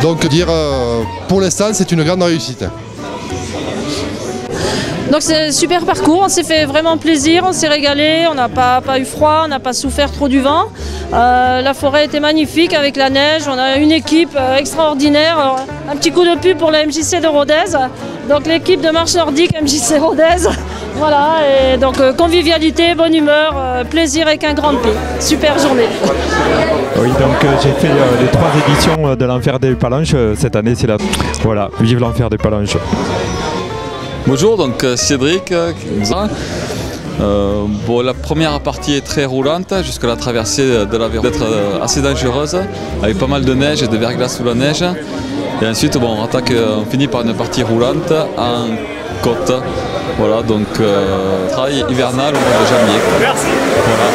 Donc dire pour l'instant c'est une grande réussite. Donc c'est un super parcours, on s'est fait vraiment plaisir, on s'est régalé, on n'a pas eu froid, on n'a pas souffert trop du vent. La forêt était magnifique avec la neige, on a une équipe extraordinaire. Alors, un petit coup de pub pour la MJC de Rodez, donc l'équipe de marche nordique MJC Rodez. Voilà, et donc convivialité, bonne humeur, plaisir avec un grand P. Super journée. Oui, donc j'ai fait les 3 éditions de l'Enfer des Palanches. Cette année, c'est la... Voilà, vive l'Enfer des Palanches. Bonjour, donc Cédric. Bon, la première partie est très roulante, jusqu'à la traversée de la Verre d'être assez dangereuse, avec pas mal de neige et de verglas sous la neige. Et ensuite, bon, on finit par une partie roulante en côte. Voilà, donc travail hivernal au mois de janvier. Merci. Voilà.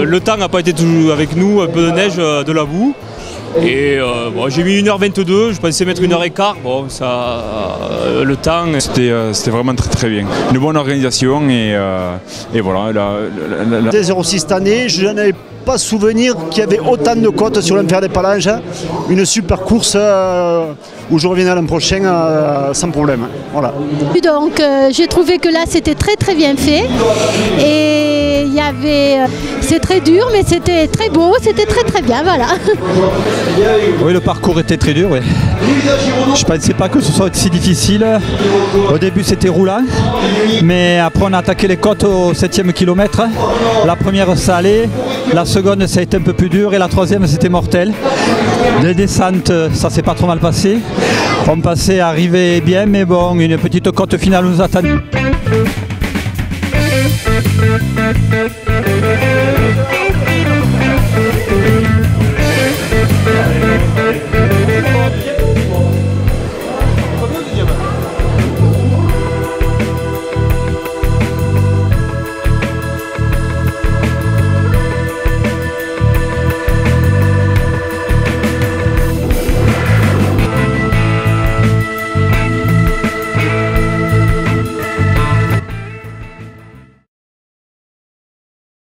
Le temps n'a pas été tout avec nous, un peu de neige, de la boue. Et bon, j'ai mis 1h22, je pensais mettre 1h15. Bon, ça, le temps. C'était vraiment très bien. Une bonne organisation et voilà. C'était 06 cette année, je n'avais pas souvenir qu'il y avait autant de côtes sur l'Enfer des Palanches. Une super course où je reviendrai l'an prochain sans problème. Voilà. Donc j'ai trouvé que là c'était très bien fait. Et il y avait, c'est très dur mais c'était très beau, c'était très bien, voilà. Oui, le parcours était très dur, oui. Je ne pensais pas que ce soit si difficile. Au début c'était roulant, mais après on a attaqué les côtes au 7e kilomètre. La première ça allait, la seconde ça a été un peu plus dur et la troisième c'était mortel. Les descentes ça s'est pas trop mal passé. On passait, arrivait bien, mais bon, une petite côte finale nous attend.